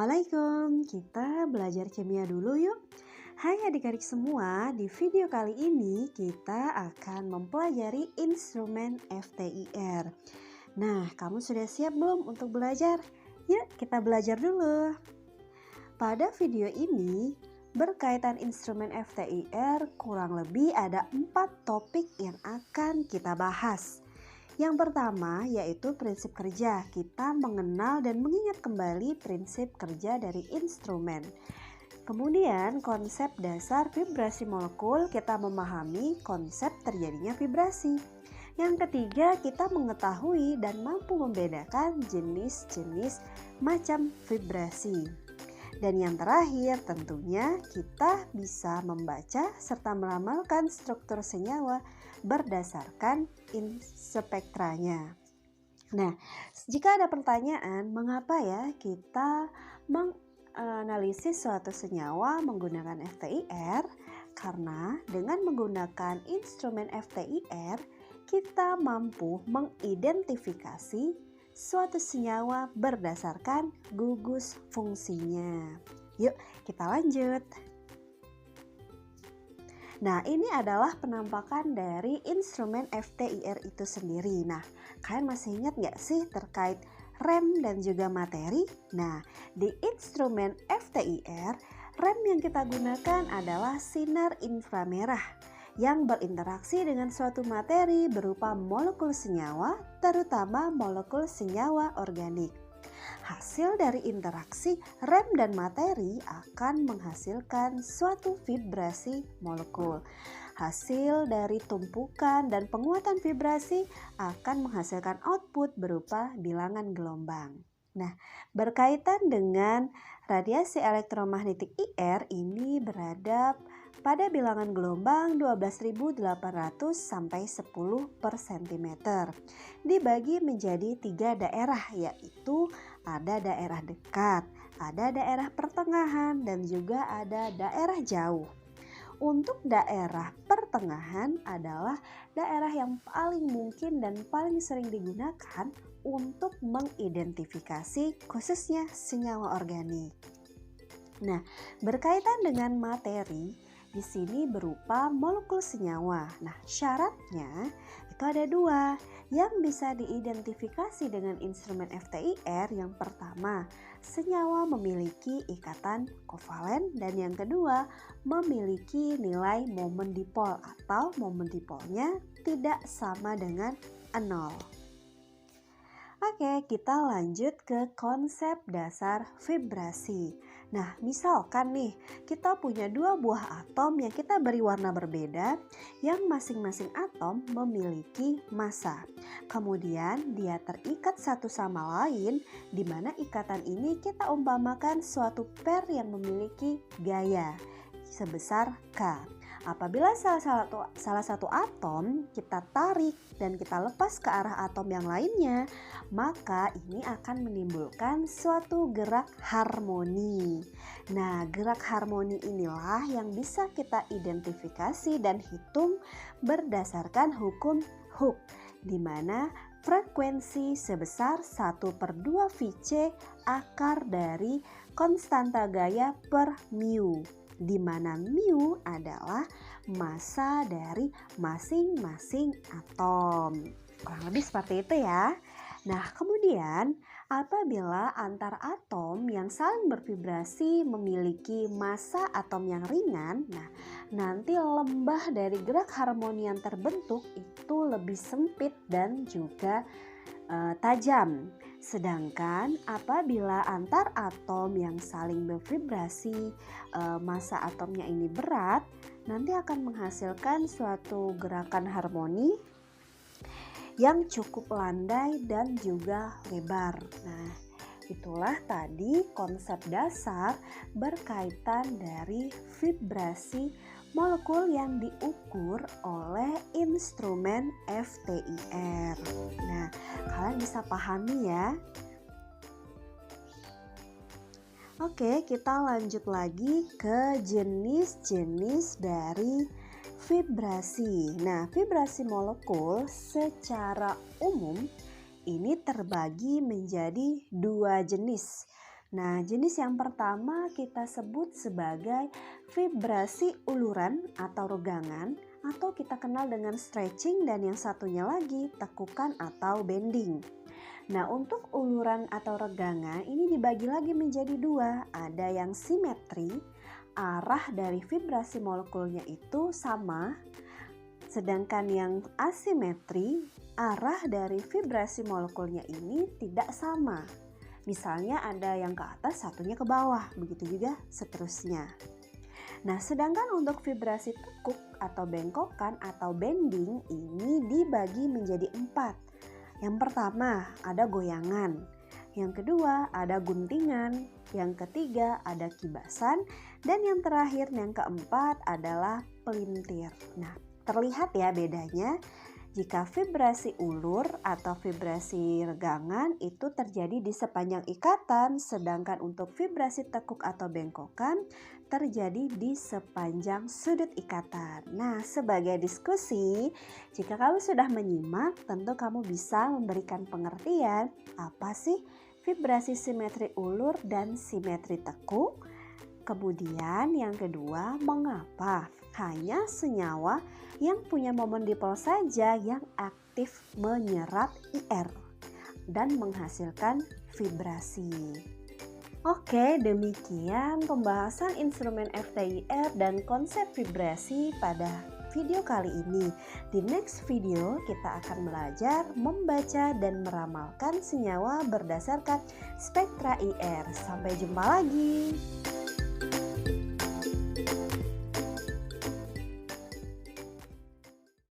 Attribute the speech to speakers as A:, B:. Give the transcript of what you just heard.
A: Assalamualaikum, kita belajar kimia dulu yuk. Hai adik-adik semua, di video kali ini kita akan mempelajari instrumen FTIR. Nah, kamu sudah siap belum untuk belajar? Yuk kita belajar dulu. Pada video ini, berkaitan instrumen FTIR kurang lebih ada 4 topik yang akan kita bahas. Yang pertama yaitu prinsip kerja. Kita mengenal dan mengingat kembali prinsip kerja dari instrumen. Kemudian konsep dasar vibrasi molekul, kita memahami konsep terjadinya vibrasi. Yang ketiga, kita mengetahui dan mampu membedakan jenis-jenis macam vibrasi. Dan yang terakhir tentunya kita bisa membaca serta meramalkan struktur senyawa berdasarkan spektranya. Nah, jika ada pertanyaan mengapa ya kita menganalisis suatu senyawa menggunakan FTIR? Karena dengan menggunakan instrumen FTIR kita mampu mengidentifikasi suatu senyawa berdasarkan gugus fungsinya. Yuk kita lanjut. Nah, ini adalah penampakan dari instrumen FTIR itu sendiri. Nah, kalian masih ingat gak sih terkait rem dan juga materi? Nah, di instrumen FTIR, rem yang kita gunakan adalah sinar inframerah yang berinteraksi dengan suatu materi berupa molekul senyawa, terutama molekul senyawa organik. Hasil dari interaksi rem dan materi akan menghasilkan suatu vibrasi molekul. Hasil dari tumpukan dan penguatan vibrasi akan menghasilkan output berupa bilangan gelombang. Nah, berkaitan dengan radiasi elektromagnetik IR ini berada pada bilangan gelombang 12.800 sampai 10 per cm. Dibagi menjadi 3 daerah, yaitu ada daerah dekat, ada daerah pertengahan, dan juga ada daerah jauh. Untuk daerah pertengahan adalah daerah yang paling mungkin dan paling sering digunakan untuk mengidentifikasi khususnya senyawa organik. Nah, berkaitan dengan materi, di sini berupa molekul senyawa. Nah, syaratnya itu ada 2 yang bisa diidentifikasi dengan instrumen FTIR. Yang pertama, senyawa memiliki ikatan kovalen, dan yang kedua, memiliki nilai momen dipol atau momen dipolnya tidak sama dengan 0. Oke, kita lanjut ke konsep dasar vibrasi. Nah, misalkan nih, kita punya 2 buah atom yang kita beri warna berbeda, yang masing-masing atom memiliki massa. Kemudian dia terikat satu sama lain, di mana ikatan ini kita umpamakan suatu pair yang memiliki gaya sebesar K. Apabila salah satu atom kita tarik dan kita lepas ke arah atom yang lainnya, maka ini akan menimbulkan suatu gerak harmoni. Nah, gerak harmoni inilah yang bisa kita identifikasi dan hitung berdasarkan hukum Hooke, di mana frekuensi sebesar 1/2 Vc akar dari konstanta gaya per mu, di mana mu adalah massa dari masing-masing atom. Kurang lebih seperti itu ya. Nah, kemudian apabila antar atom yang saling bervibrasi memiliki massa atom yang ringan, nah nanti lembah dari gerak harmoni yang terbentuk itu lebih sempit dan juga tajam. Sedangkan apabila antar atom yang saling bervibrasi massa atomnya ini berat, nanti akan menghasilkan suatu gerakan harmoni yang cukup landai dan juga lebar. Nah, itulah tadi konsep dasar berkaitan dari vibrasi molekul yang diukur oleh instrumen FTIR. Nah, kalian bisa pahami ya. Oke, kita lanjut lagi ke jenis-jenis dari vibrasi. Nah, vibrasi molekul secara umum ini terbagi menjadi 2 jenis. Nah, jenis yang pertama kita sebut sebagai vibrasi uluran atau regangan, atau kita kenal dengan stretching, dan yang satunya lagi tekukan atau bending. Nah, untuk uluran atau regangan ini dibagi lagi menjadi dua. Ada yang simetri, arah dari vibrasi molekulnya itu sama. Sedangkan yang asimetri, arah dari vibrasi molekulnya ini tidak sama. Misalnya ada yang ke atas, satunya ke bawah, begitu juga seterusnya. Nah, sedangkan untuk vibrasi tekuk atau bengkokan atau bending ini dibagi menjadi 4. Yang pertama ada goyangan, yang kedua ada guntingan, yang ketiga ada kibasan, dan yang terakhir yang keempat adalah pelintir. Nah, terlihat ya bedanya. Jika vibrasi ulur atau vibrasi regangan itu terjadi di sepanjang ikatan, sedangkan untuk vibrasi tekuk atau bengkokan terjadi di sepanjang sudut ikatan. Nah, sebagai diskusi, jika kamu sudah menyimak, tentu kamu bisa memberikan pengertian apa sih vibrasi simetri ulur dan simetri tekuk. Kemudian yang kedua, mengapa hanya senyawa yang punya momen dipol saja yang aktif menyerap IR dan menghasilkan vibrasi. Oke, demikian pembahasan instrumen FTIR dan konsep vibrasi pada video kali ini. Di next video kita akan belajar membaca dan meramalkan senyawa berdasarkan spektra IR. Sampai jumpa lagi.